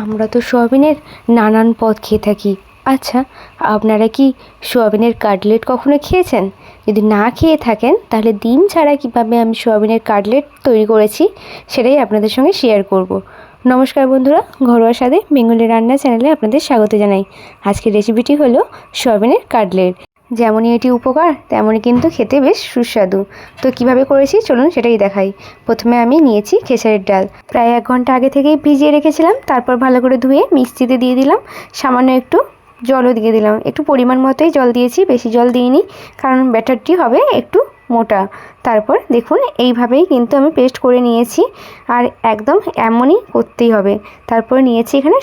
আমরা তো সোয়াবিনের নানান পদ খেয়ে থাকি। আচ্ছা, আপনারা কি সোয়াবিনের কাটলেট কখনো খেয়েছেন? যদি না খেয়ে থাকেন তাহলে ডিম ছাড়া কীভাবে আমি সোয়াবিনের কাটলেট তৈরি করেছি সেটাই আপনাদের সঙ্গে শেয়ার করব। নমস্কার বন্ধুরা, ঘরোয়া স্বাদে বেঙ্গলি রান্না চ্যানেলে আপনাদের স্বাগত জানাই। আজকের রেসিপিটি হলো সোয়াবিনের কাটলেট। যেমনই এটি উপকার তেমনই কিন্তু খেতে বেশ সুস্বাদু। তো কিভাবে করেছি চলুন সেটাই দেখাই। প্রথমে আমি নিয়েছি খেসারির ডাল, প্রায় 1 ঘন্টা আগে থেকেই ভিজিয়ে রেখেছিলাম। তারপর ভালো করে ধুয়ে মিক্সিতে দিয়ে দিলাম, সামান্য একটু জলও দিয়ে দিলাম। একটু পরিমাণ মতোই জল দিয়েছি, বেশি জল দিইনি, কারণ ব্যাটারটি হবে একটু মোটা। তারপর দেখুন এইভাবেই কিন্তু আমি পেস্ট করে নিয়েছি, আর একদম এমনই করতেই হবে। তারপর নিয়েছি এখানে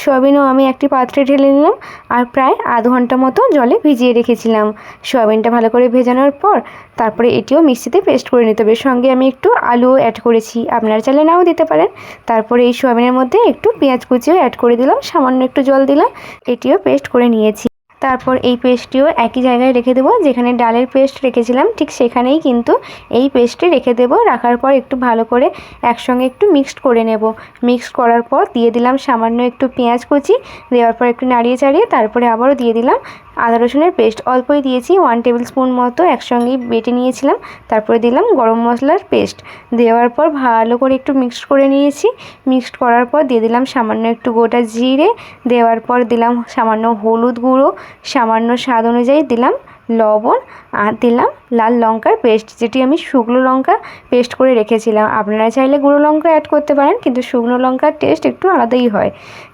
সোয়াবিনও আমি একটি পাত্রে ঢেলে নিলাম, আর প্রায় আধ ঘন্টা মতো জলে ভিজিয়ে রেখেছিলাম। সোয়াবিনটা ভালো করে ভেজানোর পর তারপরে এটিও মিক্সিতে পেস্ট করে নিতে হবে। সঙ্গে আমি একটু আলুও অ্যাড করেছি, আপনারা চাইলে নাও দিতে পারেন। তারপরে এই সোয়াবিনের মধ্যে একটু পেঁয়াজ কুচিও অ্যাড করে দিলাম, সামান্য একটু জল দিলাম, এটিও পেস্ট করে নিয়েছি। তারপর এই পেস্টটিও একই জায়গায় রেখে দেবো, যেখানে ডালের পেস্ট রেখেছিলাম ঠিক সেখানেই কিন্তু এই পেস্টটি রেখে দেবো। রাখার পর একটু ভালো করে একসঙ্গে একটু মিক্সড করে নেব। মিক্সড করার পর দিয়ে দিলাম সামান্য একটু পেঁয়াজ কুচি, দেওয়ার পর একটু নাড়িয়ে চাড়িয়ে তারপরে আবারও দিয়ে দিলাম আদা রসুনের পেস্ট। অল্পই দিয়েছি, 1 টেবিল স্পুন মতো একসঙ্গেই বেটে নিয়েছিলাম। তারপরে দিলাম গরম মশলার পেস্ট, দেওয়ার পর ভালো করে একটু মিক্সড করে নিয়েছি। মিক্সড করার পর দিয়ে দিলাম সামান্য একটু গোটা জিরে, দেওয়ার পর দিলাম সামান্য হলুদ গুঁড়ো, সামান্য স্বাদ অনুযায়ী দিলাম লবণ, আর দিলাম লাল লঙ্কার পেস্ট, যেটি আমি শুকনো লঙ্কা পেস্ট করে রেখেছিলাম। আপনারা চাইলে গুঁড়ো লঙ্কা অ্যাড করতে পারেন, কিন্তু শুকনো লঙ্কার টেস্ট একটু আলাদাই হয়।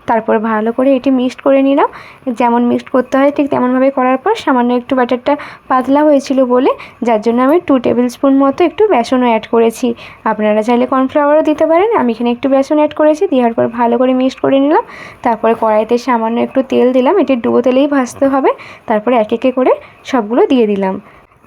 তারপর ভালো করে এটি মিক্সড করে নিলাম। যেমন মিক্সড করতে হয় ঠিক তেমনভাবে করার পর সামান্য একটু ব্যাটারটা পাতলা হয়েছিল বলে, যার জন্য আমি 2 টেবিল স্পুন মতো একটু বেসনও অ্যাড করেছি। আপনারা চাইলে কর্নফ্লাওয়ারও দিতে পারেন, আমি এখানে একটু বেসন অ্যাড করেছি। দেওয়ার পর ভালো করে মিক্সড করে নিলাম। তারপরে কড়াইতে সামান্য একটু তেল দিলাম, এটি ডুবো তেলেই ভাজতে হবে। তারপরে এক একে করে সবগুলো দিয়ে দিলাম।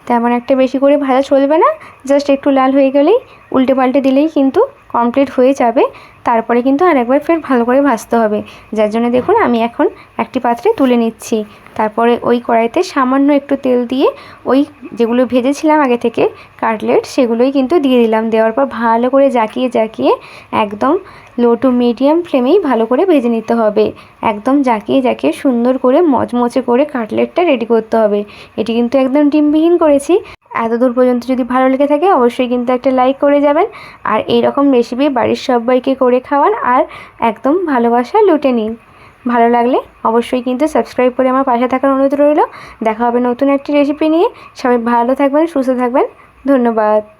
তেমন একটা বেশি করে ভাজা চলবে না, জাস্ট একটু লাল হয়ে গেলেই উল্টে পাল্টে দিলেই কিন্তু কমপ্লিট হয়ে যাবে। তারপরে কিন্তু আরেকবার ফের ভালো করে ভাজতে হবে, যার জন্য দেখুন আমি এখন একটি পাত্রে তুলে নিচ্ছি। তারপরে ওই কড়াইতে সামান্য একটু তেল দিয়ে ওই যেগুলো ভেজেছিলাম আগে থেকে কাটলেট, সেগুলোই কিন্তু দিয়ে দিলাম। দেওয়ার পর ভালো করে জাকিয়ে একদম লো টু মিডিয়াম ফ্লেমেই ভালো করে ভেজে নিতে হবে। একদম জাকিয়ে সুন্দর করে মচমচে করে কাটলেটটা রেডি করতে হবে। এটি কিন্তু একদম ডিমবিহীন করেছি। এতদূর পর্যন্ত যদি ভালো লেগে থাকে অবশ্যই কিন্তু একটা লাইক করে যাবেন, আর এই রকম রেসিপি বাড়ির সবাইকে করে খাওয়ান, আর একদম ভালোবাসা লুটে নিন। ভালো লাগলে অবশ্যই কিন্তু সাবস্ক্রাইব করে আমার পাশে থাকার অনুরোধ রইল। দেখা হবে নতুন একটি রেসিপি নিয়ে। সবাই ভালো থাকবেন, সুস্থ থাকবেন। ধন্যবাদ।